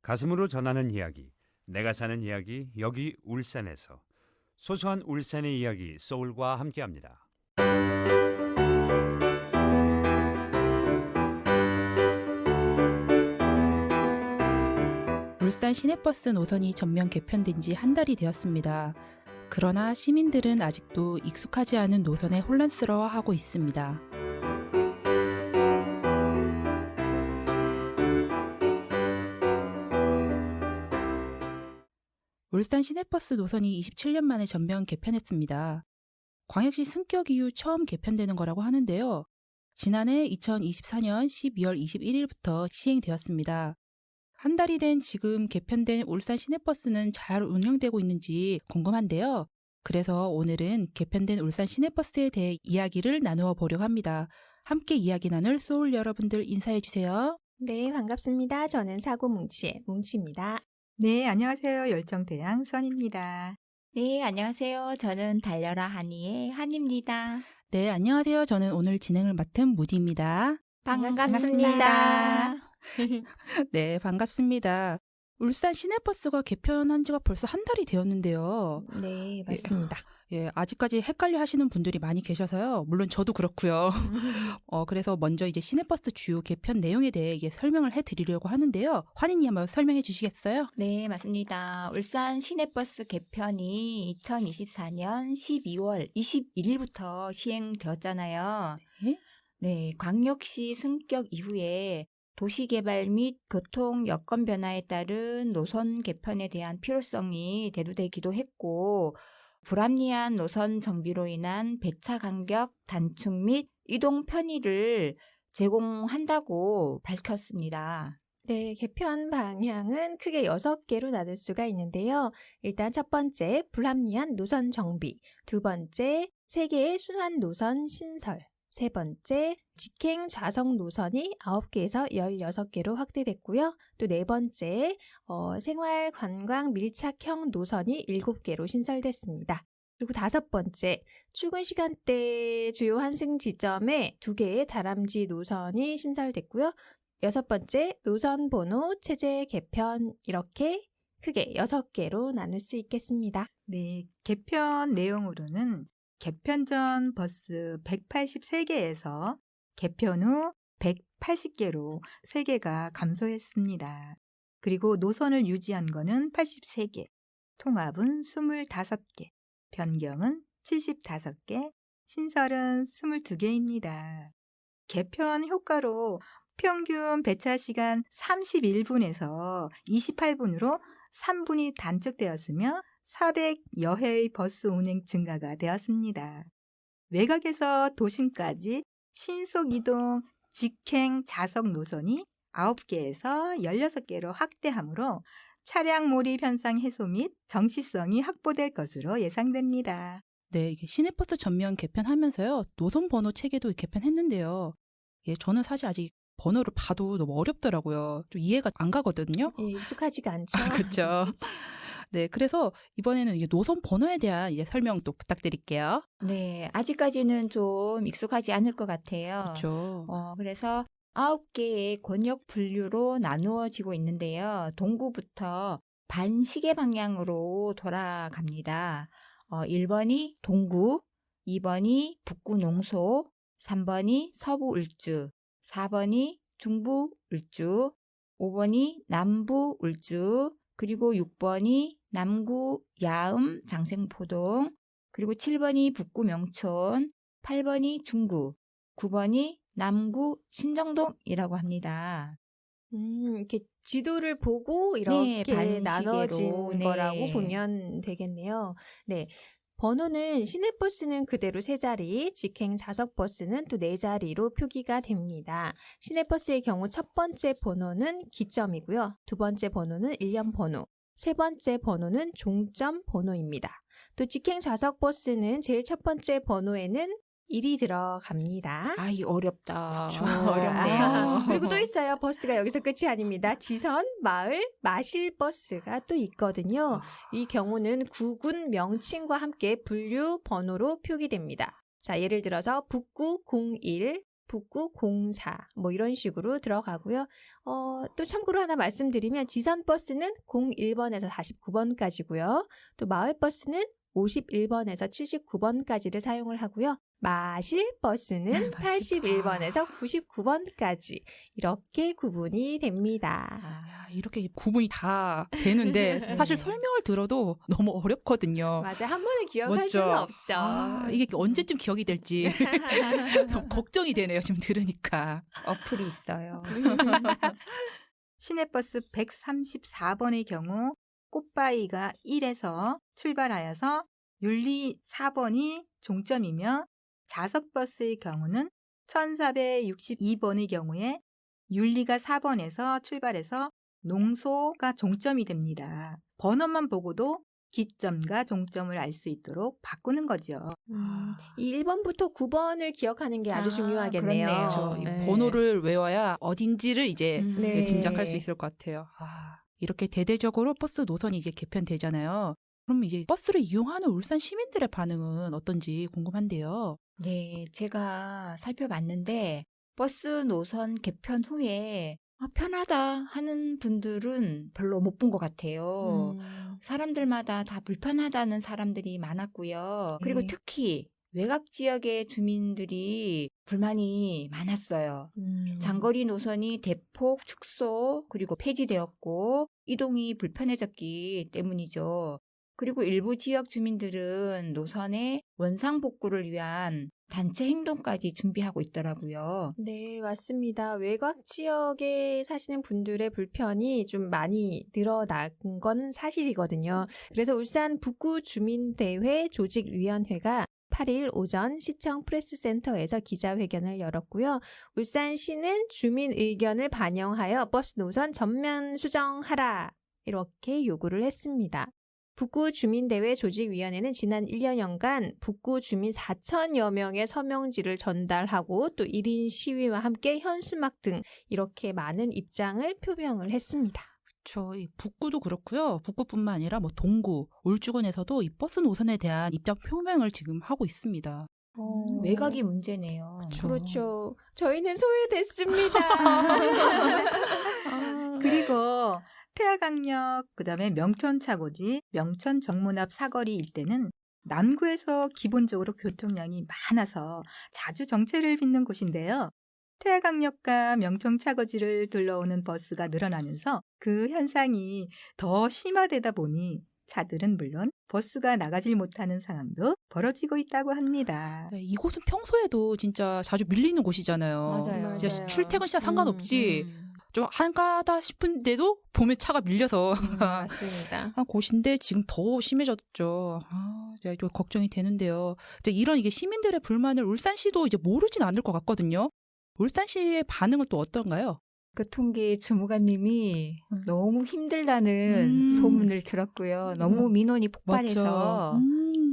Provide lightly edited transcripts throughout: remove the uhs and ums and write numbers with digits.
가슴으로 전하는 이야기, 내가 사는 이야기, 여기 울산에서 소소한 울산의 이야기 소울과 함께합니다. 울산 시내버스 노선이 전면 개편된 지 한 달이 되었습니다. 그러나 시민들은 아직도 익숙하지 않은 노선에 혼란스러워하고 있습니다. 울산 시내버스 노선이 27년 만에 전면 개편했습니다. 광역시 승격 이후 처음 개편되는 거라고 하는데요. 지난해 2024년 12월 21일부터 시행되었습니다. 한 달이 된 지금 개편된 울산 시내버스는 잘 운영되고 있는지 궁금한데요. 그래서 오늘은 개편된 울산 시내버스에 대해 이야기를 나누어 보려고 합니다. 함께 이야기 나눌 소울 여러분들 인사해 주세요. 네, 반갑습니다. 저는 사고뭉치의 뭉치입니다. 네, 안녕하세요. 열정대양 선입니다. 네, 안녕하세요. 저는 달려라 하니의 한입니다. 네, 안녕하세요. 저는 오늘 진행을 맡은 무디입니다. 반갑습니다. 네, 반갑습니다. 울산 시내버스가 개편한 지가 벌써 한 달이 되었는데요. 네, 맞습니다. 예, 아직까지 헷갈려 하시는 분들이 많이 계셔서요. 물론 저도 그렇고요. 그래서 먼저 이제 시내버스 주요 개편 내용에 대해 이게 설명을 해드리려고 하는데요. 환희님 한번 설명해 주시겠어요? 네, 맞습니다. 울산 시내버스 개편이 2024년 12월 21일부터 시행되었잖아요. 네. 네, 광역시 승격 이후에 도시개발 및 교통 여건 변화에 따른 노선 개편에 대한 필요성이 대두되기도 했고, 불합리한 노선 정비로 인한 배차 간격 단축 및 이동 편의를 제공한다고 밝혔습니다. 네, 개편 방향은 크게 6개로 나눌 수가 있는데요. 일단 첫 번째, 불합리한 노선 정비. 두 번째, 세개의 순환 노선 신설. 세 번째, 직행 좌석 노선이 9개에서 16개로 확대됐고요. 또 네 번째, 생활 관광 밀착형 노선이 7개로 신설됐습니다. 그리고 다섯 번째, 출근 시간대 주요 환승 지점에 2개의 다람쥐 노선이 신설됐고요. 여섯 번째, 노선 번호 체제 개편, 이렇게 크게 6개로 나눌 수 있겠습니다. 네, 개편 내용으로는 개편 전 버스 183개에서 개편 후 180개로 3개가 감소했습니다. 그리고 노선을 유지한 거는 83개, 통합은 25개, 변경은 75개, 신설은 22개입니다. 개편 효과로 평균 배차 시간 31분에서 28분으로 3분이 단축되었으며 400여 회의 버스 운행 증가가 되었습니다. 외곽에서 도심까지 신속 이동 직행 좌석 노선이 9개에서 16개로 확대하므로 차량 몰입 현상 해소 및 정시성이 확보될 것으로 예상됩니다. 네, 이게 시내버스 전면 개편하면서요. 노선 번호 체계도 개편했는데요. 예, 저는 사실 아직 번호를 봐도 너무 어렵더라고요. 좀 이해가 안 가거든요. 예, 익숙하지가 않죠. 그렇죠. 네, 그래서 이번에는 이게 노선 번호에 대한 이제 설명 또 부탁드릴게요. 네, 아직까지는 좀 익숙하지 않을 것 같아요. 그렇죠. 그래서 9개의 권역 분류로 나누어지고 있는데요. 동구부터 반시계 방향으로 돌아갑니다. 1번이 동구, 2번이 북구 농소, 3번이 서부 울주, 4번이 중부 울주, 5번이 남부 울주, 그리고 6번이 남구 야음 장생포동, 그리고 7번이 북구 명촌, 8번이 중구, 9번이 남구 신정동이라고 합니다. 이렇게 지도를 보고 이렇게 반시계로. 나눠진 네. 거라고 보면 되겠네요. 네. 번호는 시내버스는 그대로 3자리, 직행 좌석버스는 또 4자리로 표기가 됩니다. 시내버스의 경우 첫 번째 번호는 기점이고요. 두 번째 번호는 일련 번호, 세 번째 번호는 종점 번호입니다. 또 직행 좌석버스는 제일 첫 번째 번호에는 1이 들어갑니다. 아이, 어렵다. 그쵸. 어렵네요. 그리고 또 있어요. 버스가 여기서 끝이 아닙니다. 지선, 마을, 마실버스가 또 있거든요. 이 경우는 구군 명칭과 함께 분류 번호로 표기됩니다. 자, 예를 들어서 북구 01, 북구 04 뭐 이런 식으로 들어가고요. 또 참고로 하나 말씀드리면 지선버스는 01번에서 49번까지고요. 또 마을버스는 51번에서 79번까지를 사용을 하고요. 마실버스는 81번에서 99번까지 이렇게 구분이 됩니다. 야, 이렇게 구분이 다 되는데 사실 설명을 들어도 너무 어렵거든요. 맞아요. 한 번에 기억할 맞죠? 수는 없죠. 이게 언제쯤 기억이 될지 너무 걱정이 되네요. 지금 들으니까. 어플이 있어요. 시내버스 134번의 경우 꽃바위가 1에서 출발하여서 윤리 4번이 종점이며 자석버스의 경우는 1462번의 경우에 윤리가 4번에서 출발해서 농소가 종점이 됩니다. 번호만 보고도 기점과 종점을 알 수 있도록 바꾸는 거죠. 이 1번부터 9번을 기억하는 게 아주 중요하겠네요. 그렇네요. 저 네. 번호를 외워야 어딘지를 이제 네. 짐작할 수 있을 것 같아요. 이렇게 대대적으로 버스 노선이 이제 개편되잖아요. 그럼 이제 버스를 이용하는 울산 시민들의 반응은 어떤지 궁금한데요. 네, 제가 살펴봤는데 버스 노선 개편 후에 편하다 하는 분들은 별로 못 본 것 같아요. 사람들마다 다 불편하다는 사람들이 많았고요. 그리고 네. 특히 외곽 지역의 주민들이 불만이 많았어요. 장거리 노선이 대폭 축소 그리고 폐지되었고 이동이 불편해졌기 때문이죠. 그리고 일부 지역 주민들은 노선의 원상복구를 위한 단체 행동까지 준비하고 있더라고요. 네, 맞습니다. 외곽 지역에 사시는 분들의 불편이 좀 많이 늘어난 건 사실이거든요. 그래서 울산 북구 주민대회 조직위원회가 8일 오전 시청 프레스센터에서 기자회견을 열었고요. 울산시는 주민 의견을 반영하여 버스 노선 전면 수정하라 이렇게 요구를 했습니다. 북구 주민대회 조직위원회는 지난 1년여간 북구 주민 4천여 명의 서명지를 전달하고 또 1인 시위와 함께 현수막 등 이렇게 많은 입장을 표명을 했습니다. 이 북구도 그렇고요. 북구뿐만 아니라 뭐 동구, 울주군에서도 이 버스 노선에 대한 입장 표명을 지금 하고 있습니다. 외곽이 문제네요. 그렇죠. 저희는 소외됐습니다. 그리고 태화강역, 그다음에 명천차고지, 명천정문 앞 사거리 일대는 남구에서 기본적으로 교통량이 많아서 자주 정체를 빚는 곳인데요. 태화강역과 명천차고지를 둘러오는 버스가 늘어나면서 그 현상이 더 심화되다 보니 차들은 물론 버스가 나가질 못하는 상황도 벌어지고 있다고 합니다. 네, 이곳은 평소에도 진짜 자주 밀리는 곳이잖아요. 맞아요. 진짜 출퇴근 시간 상관없이 좀 한가하다 싶은데도 보면 차가 밀려서 맞습니다. 한 곳인데 지금 더 심해졌죠. 제가 좀 걱정이 되는데요. 이런 이게 시민들의 불만을 울산시도 이제 모르진 않을 것 같거든요. 울산시의 반응은 또 어떤가요? 그 통계 주무관님이 너무 힘들다는 소문을 들었고요. 너무 민원이 폭발해서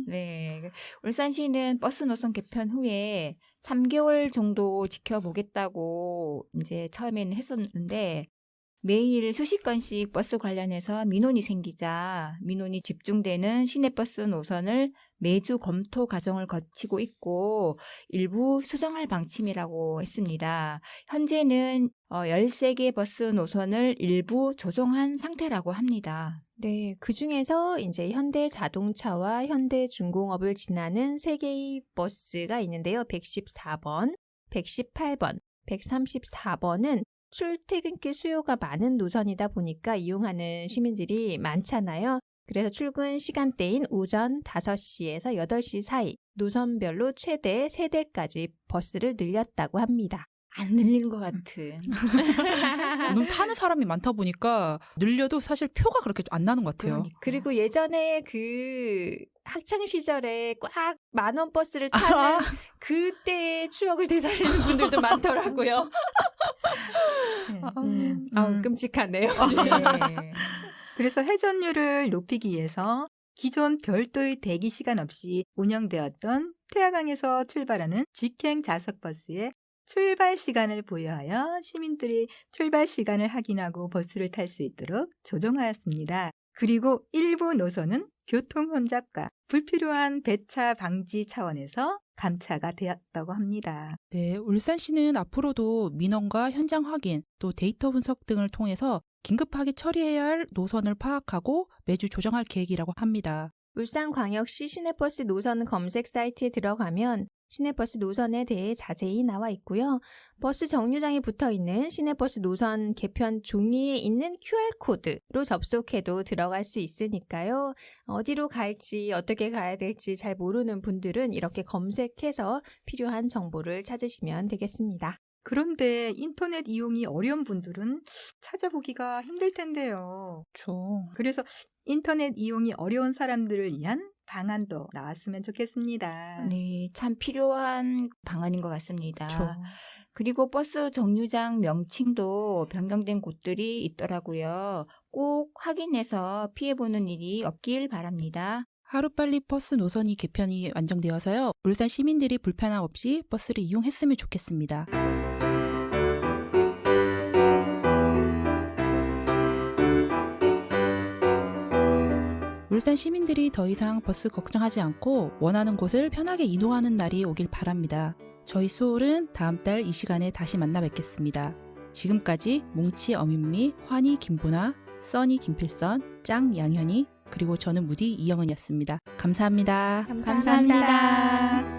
네, 울산시는 버스 노선 개편 후에 3개월 정도 지켜보겠다고 이제 처음에는 했었는데 매일 수십 건씩 버스 관련해서 민원이 생기자 민원이 집중되는 시내버스 노선을 매주 검토 과정을 거치고 있고 일부 수정할 방침이라고 했습니다. 현재는 13개 버스 노선을 일부 조정한 상태라고 합니다. 네, 그 중에서 이제 현대자동차와 현대중공업을 지나는 3개의 버스가 있는데요. 114번, 118번, 134번은 출퇴근길 수요가 많은 노선이다 보니까 이용하는 시민들이 많잖아요. 그래서 출근 시간대인 오전 5시에서 8시 사이 노선별로 최대 3대까지 버스를 늘렸다고 합니다. 안 늘린 것 같은. 너무 타는 사람이 많다 보니까 늘려도 사실 표가 그렇게 안 나는 것 같아요. 그리고 예전에 그 학창 시절에 꽉 10,000원 버스를 타는 그때의 추억을 되살리는 분들도 많더라고요. 끔찍하네요. 네. 그래서 회전율을 높이기 위해서 기존 별도의 대기 시간 없이 운영되었던 태화강에서 출발하는 직행 좌석버스에 출발 시간을 부여하여 시민들이 출발 시간을 확인하고 버스를 탈 수 있도록 조정하였습니다. 그리고 일부 노선은 교통 혼잡과 불필요한 배차 방지 차원에서 감차가 되었다고 합니다. 네, 울산시는 앞으로도 민원과 현장 확인, 또 데이터 분석 등을 통해서 긴급하게 처리해야 할 노선을 파악하고 매주 조정할 계획이라고 합니다. 울산광역시 시내버스 노선 검색 사이트에 들어가면 시내버스 노선에 대해 자세히 나와 있고요. 버스 정류장에 붙어 있는 시내버스 노선 개편 종이에 있는 QR코드로 접속해도 들어갈 수 있으니까요. 어디로 갈지 어떻게 가야 될지 잘 모르는 분들은 이렇게 검색해서 필요한 정보를 찾으시면 되겠습니다. 그런데 인터넷 이용이 어려운 분들은 찾아보기가 힘들 텐데요. 그렇죠. 그래서 인터넷 이용이 어려운 사람들을 위한 방안도 나왔으면 좋겠습니다. 네, 참 필요한 방안인 것 같습니다. 그렇죠. 그리고 버스 정류장 명칭도 변경된 곳들이 있더라고요. 꼭 확인해서 피해보는 일이 없길 바랍니다. 하루빨리 버스 노선이 개편이 안정되어서요. 울산 시민들이 불편함 없이 버스를 이용했으면 좋겠습니다. 울산 시민들이 더 이상 버스 걱정하지 않고 원하는 곳을 편하게 이동하는 날이 오길 바랍니다. 저희 소울은 다음 달 이 시간에 다시 만나 뵙겠습니다. 지금까지 뭉치 엄윤미, 환희 김분아, 써니 김필선, 짱 양현희, 그리고 저는 무디 이영은이었습니다. 감사합니다. 감사합니다.